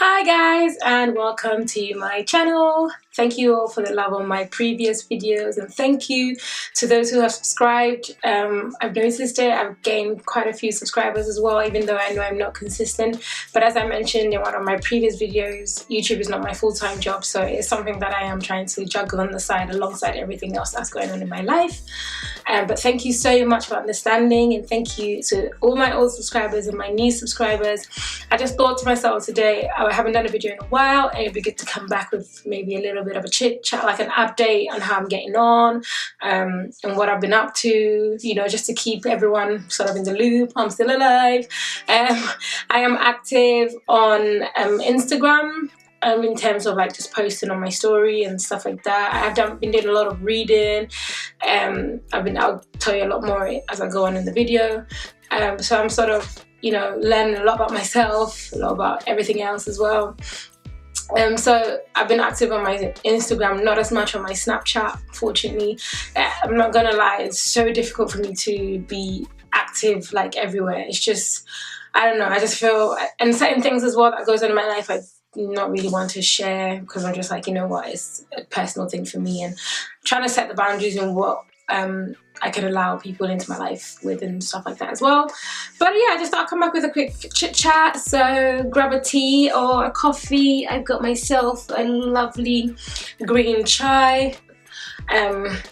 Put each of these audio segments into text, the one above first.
Hi guys, and welcome to my channel. Thank you all for the love on my previous videos, and thank you to those who have subscribed. I've noticed it, I've gained quite a few subscribers as well, even though I know I'm not consistent. But as I mentioned in one of my previous videos, YouTube is not my full-time job, so it's something that I am trying to juggle on the side alongside everything else that's going on in my life. But thank you so much for understanding, and thank you to all my old subscribers and my new subscribers. I just thought to myself today, I haven't done a video in a while, and it'd be good to come back with maybe a little bit of a chit chat, like an update on how I'm getting on, and what I've been up to, you know, just to keep everyone sort of in the loop. I'm still alive. I am active on Instagram. In terms of like just posting on my story and stuff like that. I've been doing a lot of reading. I'll tell you a lot more as I go on in the video. So I'm sort of, you know, learning a lot about myself, a lot about everything else as well. So I've been active on my Instagram, not as much on my Snapchat, unfortunately. I'm not gonna lie, it's so difficult for me to be active like everywhere. It's just, I don't know, I just feel, and certain things as well that goes on in my life, I not really want to share because I'm just like, you know what, it's a personal thing for me, and trying to set the boundaries in what I can allow people into my life with and stuff like that as well. But yeah, I just thought I'd come back with a quick chit chat. So grab a tea or a coffee. I've got myself a lovely green chai.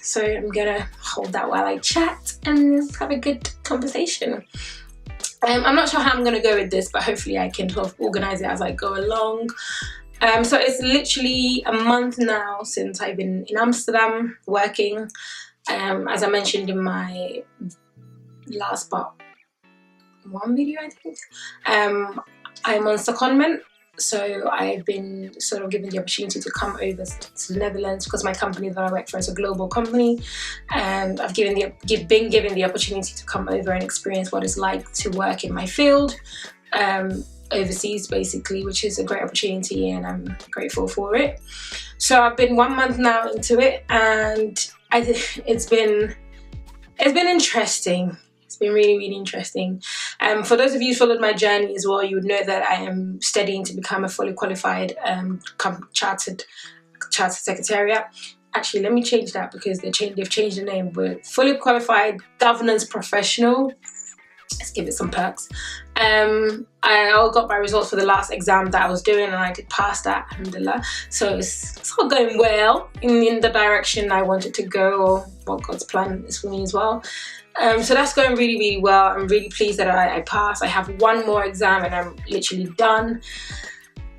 So I'm gonna hold that while I chat and have a good conversation. I'm not sure how I'm going to go with this, but hopefully I can sort of organise it as I go along. So it's literally a month now since I've been in Amsterdam working. As I mentioned in my last one video, I think, I'm on secondment. So I've been sort of given the opportunity to come over to the Netherlands because my company that I work for is a global company, and I've been given the opportunity to come over and experience what it's like to work in my field overseas, basically, which is a great opportunity, and I'm grateful for it. So I've been 1 month now into it, and it's been interesting. It's been really, really interesting. For those of you who followed my journey as well, you would know that I am studying to become a fully qualified chartered secretariat. Actually, let me change that because they've changed the name. But fully qualified governance professional. Let's give it some perks. I all got my results for the last exam that I was doing, and I did pass that, alhamdulillah. So it's all going well in the direction I wanted to go, or what God's plan is for me as well. So that's going really, really well. I'm really pleased that I passed. I have one more exam and I'm literally done.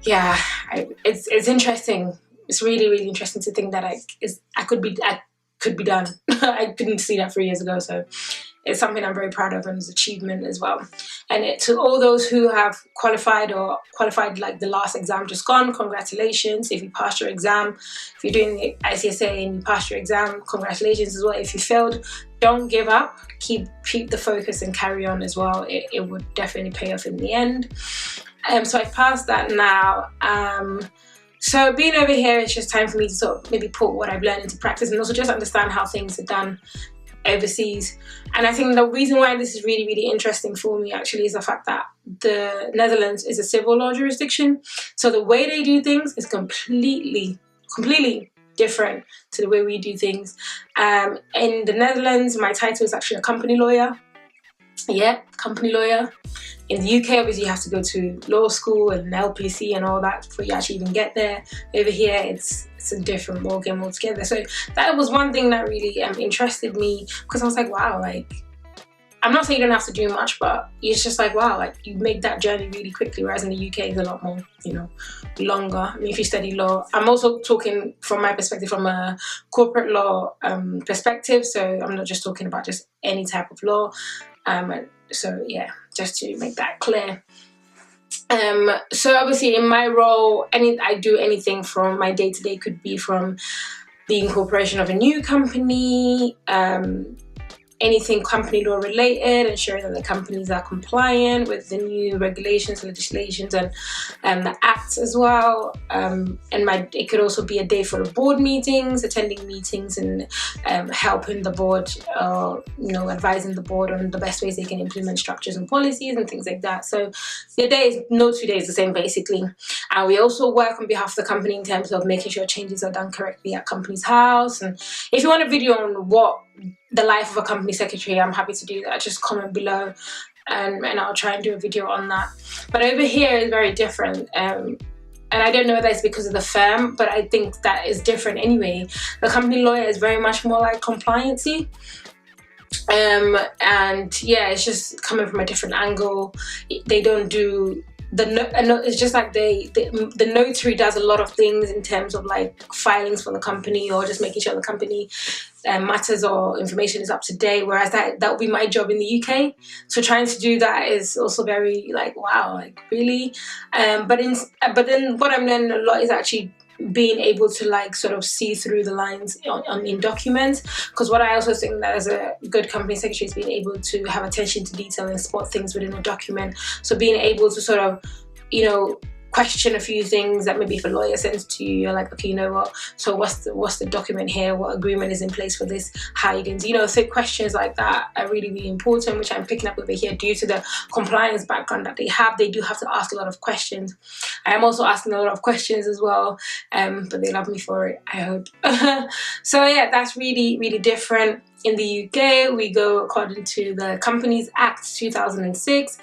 Yeah, it's interesting. It's really, really interesting to think that I could be done. I couldn't see that 3 years ago, so it's something I'm very proud of, and it's an achievement as well. And to all those who have qualified like the last exam just gone, congratulations. If you passed your exam, if you're doing the ICSA and you passed your exam, congratulations as well. If you failed, don't give up. Keep the focus and carry on as well. It would definitely pay off in the end. So I passed that now. So being over here, it's just time for me to sort of maybe put what I've learned into practice, and also just understand how things are done overseas. And I think the reason why this is really, really interesting for me actually is the fact that the Netherlands is a civil law jurisdiction. So the way they do things is completely different to the way we do things. In the Netherlands, my title is actually a company lawyer. Yeah, company lawyer. In the UK, obviously, you have to go to law school and LPC and all that before you actually even get there. Over here, it's a different ballgame altogether. So that was one thing that really interested me, because I was like, wow, like, I'm not saying you don't have to do much, but it's just like, wow, like you make that journey really quickly, whereas in the UK it's a lot more, you know, longer. I mean, if you study law, I'm also talking from my perspective, from a corporate law perspective, so I'm not just talking about just any type of law. So yeah, just to make that clear. So obviously in my role, I do anything from my day-to-day, could be from the incorporation of a new company, anything company law related, ensuring that the companies are compliant with the new regulations, legislations, and the acts as well. And it could also be a day full of board meetings, attending meetings, and helping the board, advising the board on the best ways they can implement structures and policies and things like that. So the day is no 2 days the same, basically. And we also work on behalf of the company in terms of making sure changes are done correctly at company's house. And if you want a video on what the life of a company secretary, I'm happy to do that. Just comment below and I'll try and do a video on that. But over here is very different. And I don't know whether it's because of the firm, but I think that is different anyway. The company lawyer is very much more like compliancy. And yeah, it's just coming from a different angle. They don't do it's just like the notary does a lot of things in terms of like filings for the company, or just making sure the company matters or information is up to date, whereas that would be my job in the UK. So trying to do that is also very like, wow, like really. But then what I'm learning a lot is actually being able to like sort of see through the lines in documents, because what I also think that as a good company secretary is being able to have attention to detail and spot things within a document. So being able to sort of, you know, question a few things that maybe if a lawyer sends to you, you're like, okay, you know what, so what's the document here, what agreement is in place for this, how you can do, you know, so questions like that are really, really important, which I'm picking up over here due to the compliance background that they have. They do have to ask a lot of questions. I am also asking a lot of questions as well, but they love me for it, I hope. So yeah, that's really, really different. In the UK, we go according to the Companies Act 2006,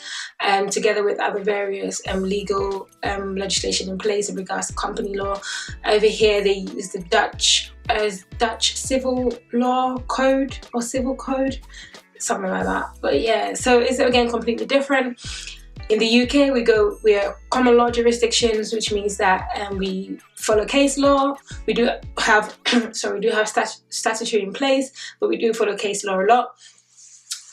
together with other various legal legislation in place in regards to company law. Over here, they use the Dutch civil law code or civil code, something like that. But yeah, so it's again completely different. In the UK, we are common law jurisdictions, which means that we follow case law. We do have statutory in place, but we do follow case law a lot.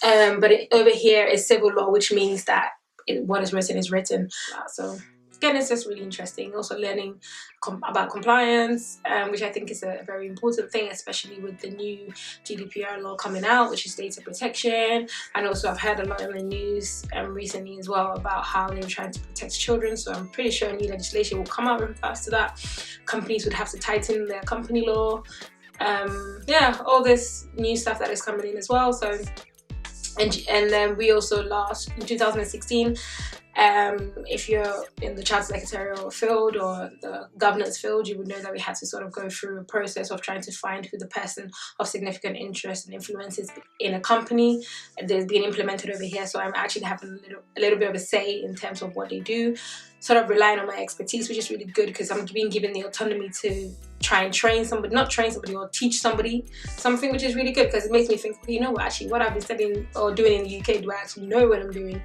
But over here is civil law, which means that what is written is written. So again, it's just really interesting. Also learning about compliance, which I think is a very important thing, especially with the new GDPR law coming out, which is data protection. And also I've heard a lot in the news recently as well about how they were trying to protect children. So I'm pretty sure new legislation will come out in regards to that. Companies would have to tighten their company law. Yeah, all this new stuff that is coming in as well. So and then we also in 2016, if you're in the child secretarial field or the governance field, you would know that we had to sort of go through a process of trying to find who the person of significant interest and influence is in a company. There's been implemented over here, so I'm actually having a little bit of a say in terms of what they do, sort of relying on my expertise, which is really good because I'm being given the autonomy to try and train somebody, not train somebody, or teach somebody something, which is really good because it makes me think, you know what, actually what I've been studying or doing in the UK, do I actually know what I'm doing?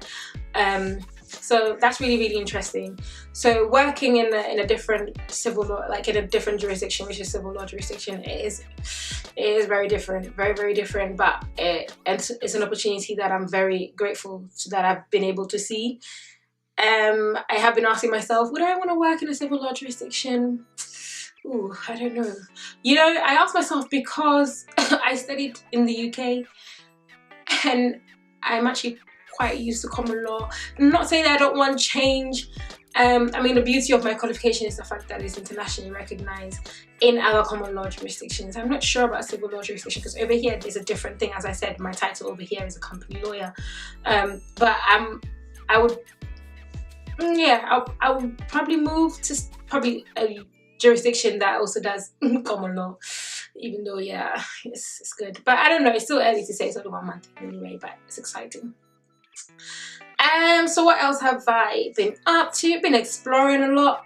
So that's really, really interesting. So working in a different civil law, like in a different jurisdiction, which is civil law jurisdiction, it is very different, very, very different. But it's an opportunity that I'm very grateful that I've been able to see. I have been asking myself, would I want to work in a civil law jurisdiction? Ooh, I don't know. You know, I asked myself because I studied in the UK and I'm actually quite used to common law. I'm not saying that I don't want change. I mean, the beauty of my qualification is the fact that it's internationally recognized in other common law jurisdictions. I'm not sure about civil law jurisdiction because over here there's a different thing. As I said, my title over here is a company lawyer. But I would probably move to probably a jurisdiction that also does common law, even though yeah, it's good. But I don't know, it's still early to say. It's only 1 month anyway, but it's exciting. So what else have I been up to? Been exploring a lot.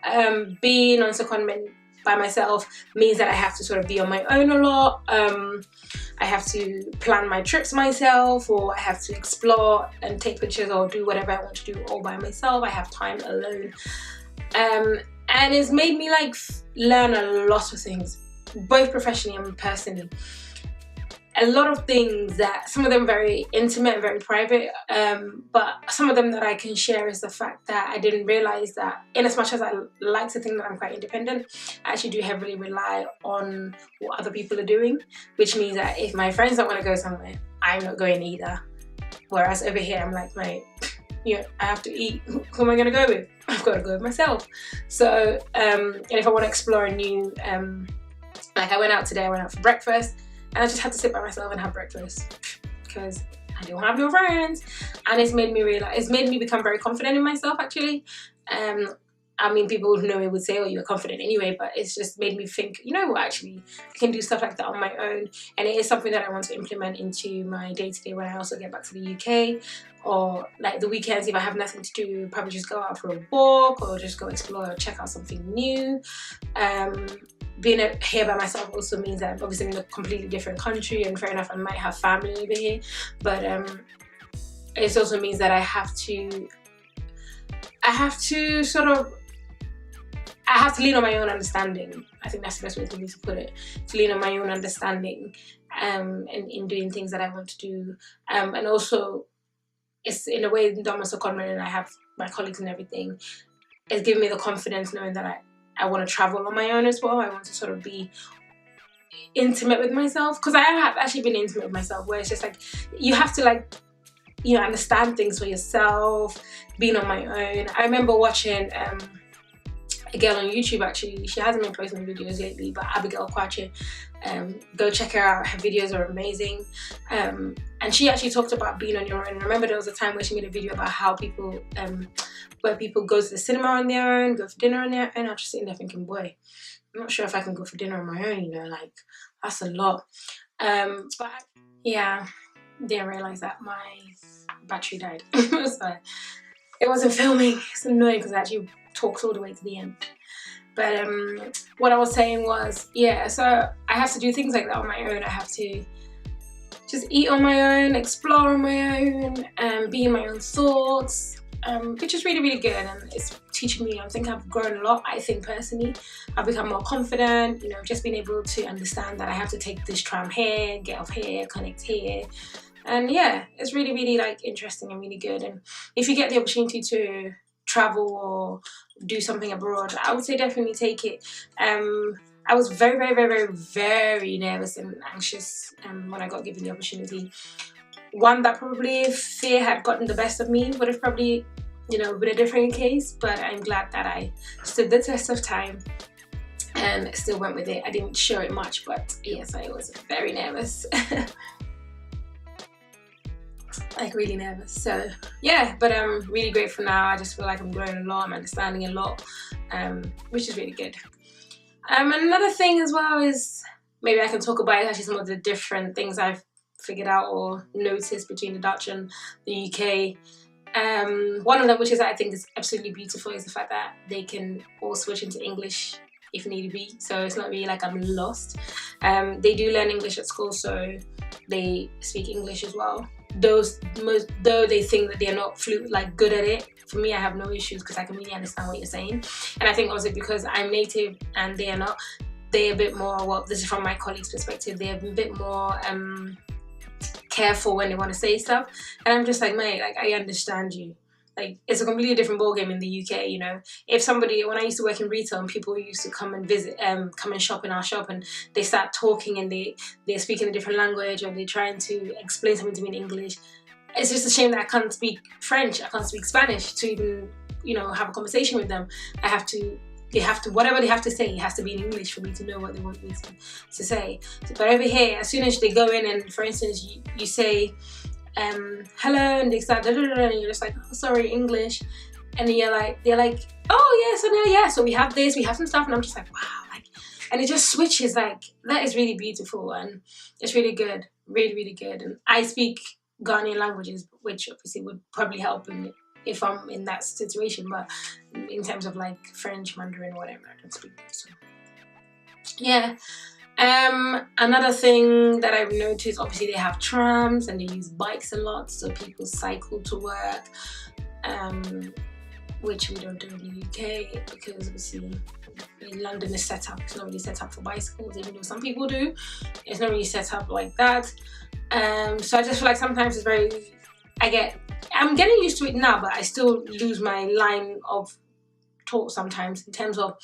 Being on secondment by myself means that I have to sort of be on my own a lot. I have to plan my trips myself, or I have to explore and take pictures or do whatever I want to do all by myself. I have time alone. And it's made me like learn a lot of things, both professionally and personally. A lot of things that, some of them very intimate and very private, but some of them that I can share is the fact that I didn't realize that, in as much as I like to think that I'm quite independent, I actually do heavily rely on what other people are doing, which means that if my friends don't want to go somewhere, I'm not going either. Whereas over here, I'm like, mate, you know, I have to eat. Who am I going to go with? I've got to go with myself. So, and if I want to explore a new, like I went out today, I went out for breakfast, and I just had to sit by myself and have breakfast because I don't have no friends. And it's made me realize, it's made me become very confident in myself actually. I mean, people who know me would say, oh, you're confident anyway, but it's just made me think, you know what, actually, I can do stuff like that on my own. And it is something that I want to implement into my day-to-day when I also get back to the UK. Or like the weekends, if I have nothing to do, probably just go out for a walk or just go explore or check out something new. Being here by myself also means that I'm obviously in a completely different country, and fair enough, I might have family over here, but it also means that I have to lean on my own understanding. I think that's the best way for me to put it. To lean on my own understanding in doing things that I want to do. And also, it's in a way that I'm so confident and I have my colleagues and everything. It's giving me the confidence knowing that I want to travel on my own as well. I want to sort of be intimate with myself. Because I have actually been intimate with myself, where it's just like, you have to like, you know, understand things for yourself, being on my own. I remember watching a girl on YouTube, actually. She hasn't been posting videos lately, but Abigail Kwache, go check her out. Her videos are amazing. And she actually talked about being on your own. And I remember there was a time where she made a video about how people, where people go to the cinema on their own, go for dinner on their own. I was just sitting there thinking, boy, I'm not sure if I can go for dinner on my own, you know, like, that's a lot. But yeah, didn't realize that my battery died. So it wasn't filming. It's annoying because I actually talked all the way to the end. But what I was saying was, yeah, so I have to do things like that on my own. I have to just eat on my own, explore on my own, be in my own thoughts, which is really, really good. And it's teaching me, I think I've grown a lot. I think personally, I've become more confident, you know, just being able to understand that I have to take this tram here, get off here, connect here. And yeah, it's really, really like interesting and really good. And if you get the opportunity to travel or do something abroad, I would say definitely take it. I was very, very, very, very, very nervous and anxious when I got given the opportunity. One that probably, if fear had gotten the best of me, would have probably, you know, been a different case. But I'm glad that I stood the test of time and still went with it. I didn't show it much, but yes, I was very nervous. Like really nervous. So yeah, but I'm really grateful now. I just feel like I'm growing a lot, I'm understanding a lot, which is really good. Another thing as well is, maybe I can talk about actually some of the different things I've figured out or noticed between the Dutch and the UK. One of them, which is I think is absolutely beautiful, is the fact that they can all switch into English if need be. So it's not really like I'm lost. They do learn English at school, so they speak English as well. Though they think that they're not good at it, for me I have no issues because I can really understand what you're saying. And I think also because I'm native and they are not, they're a bit more, well, this is from my colleagues' perspective, they're a bit more careful when they want to say stuff. And I'm just like, mate, like, I understand you. Like, it's a completely different ballgame in the UK, you know. If somebody, when I used to work in retail and people used to come and visit, come and shop in our shop, and they start talking and they're speaking a different language, or they're trying to explain something to me in English, it's just a shame that I can't speak French, I can't speak Spanish to even, you know, have a conversation with them. They have to, whatever they have to say, it has to be in English for me to know what they want me to say. But over here, as soon as they go in and, for instance, you say, hello, and they start and you're just like, oh, sorry, English, and then they're like, oh yes, I know, yeah, so we have this, we have some stuff, and I'm just like, wow, like, and it just switches. Like, that is really beautiful, and it's really good, really, really good. And I speak Ghanaian languages, which obviously would probably help if I'm in that situation, but in terms of like French, Mandarin, or whatever, I don't speak it, so yeah. Another thing that I've noticed, obviously they have trams and they use bikes a lot, so people cycle to work, which we don't do in the UK because obviously London is set up, it's not really set up for bicycles, even though some people do, it's not really set up like that. So I just feel like sometimes it's very, I'm getting used to it now, but I still lose my line of thought sometimes in terms of,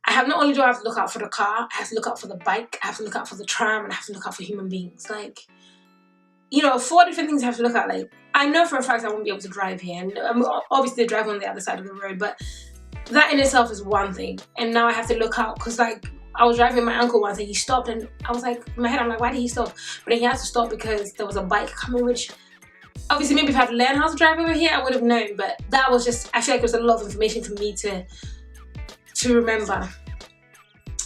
not only do I have to look out for the car, I have to look out for the bike, I have to look out for the tram, and I have to look out for human beings. Like, you know, 4 different things I have to look at. Like, I know for a fact I won't be able to drive here, and obviously they drive on the other side of the road, but that in itself is one thing. And now I have to look out, because like, I was driving my uncle once and he stopped, and I was like, in my head, I'm like, why did he stop? But then he had to stop because there was a bike coming, which obviously maybe if I had learned how to drive over here, I would have known, but that was just, I feel like it was a lot of information for me to remember.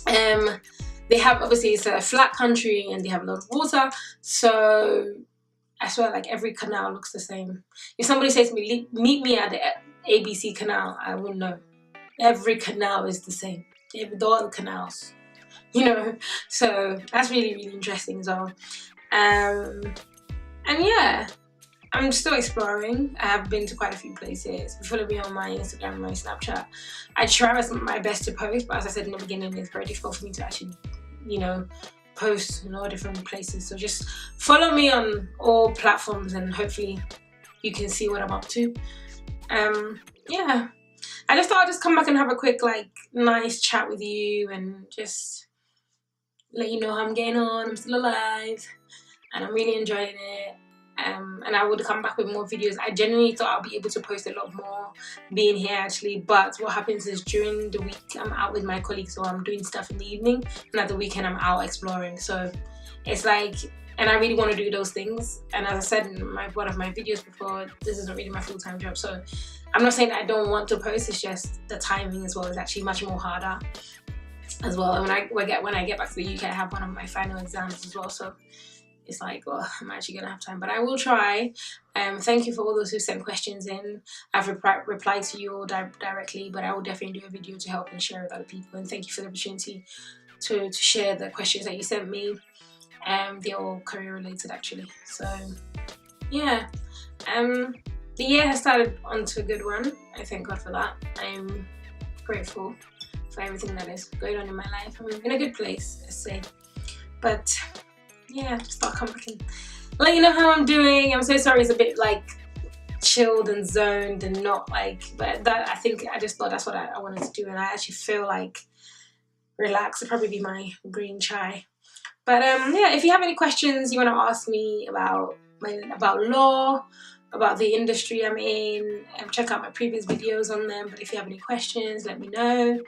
They have, obviously it's a flat country and they have a lot of water, so I swear like every canal looks the same. If somebody says to me, meet me at the ABC canal, I will know. Every canal is the same. All the canals, you know. So that's really, really interesting as well. And yeah, I'm still exploring. I have been to quite a few places. Follow me on my Instagram and my Snapchat. I try my best to post, but as I said in the beginning, it's very difficult for me to actually, you know, post in all different places. So just follow me on all platforms and hopefully you can see what I'm up to. Yeah, I just thought I'd just come back and have a quick, like, nice chat with you and just let you know how I'm getting on. I'm still alive and I'm really enjoying it. And I would come back with more videos. I genuinely thought I'll be able to post a lot more being here actually, but what happens is during the week I'm out with my colleagues, or I'm doing stuff in the evening, and at the weekend I'm out exploring. So it's like, and I really want to do those things, and as I said in one of my videos before, this isn't really my full-time job, so I'm not saying that I don't want to post, it's just the timing as well is actually much more harder as well. And when I get back to the UK, I have one of my final exams as well, so it's like, well, I'm actually gonna have time, but I will try. Thank you for all those who sent questions in. I've replied to you all directly, but I will definitely do a video to help and share with other people. And thank you for the opportunity to share the questions that you sent me. They're all career related actually. So yeah, the year has started onto a good one. I thank God for that. I'm grateful for everything that is going on in my life. I'm in a good place, let's say. But yeah, just thought I'd come back and let you know how I'm doing. I'm so sorry it's a bit like chilled and zoned and not like, but that, I think I just thought that's what I wanted to do, and I actually feel like relaxed. It'll probably be my green chai. But yeah, if you have any questions you want to ask me about law, about the industry I'm in, check out my previous videos on them. But if you have any questions, let me know,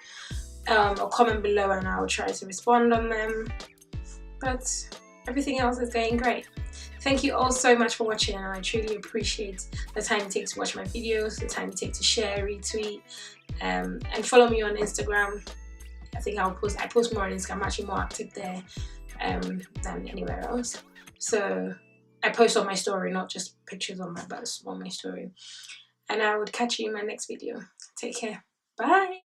or comment below and I'll try to respond on them. But everything else is going great. Thank you all so much for watching, and I truly appreciate the time you take to watch my videos, the time you take to share, retweet, and follow me on Instagram. I think I post more on Instagram. I'm actually more active there than anywhere else. So I post on my story, not just pictures on my story. And I would catch you in my next video. Take care. Bye.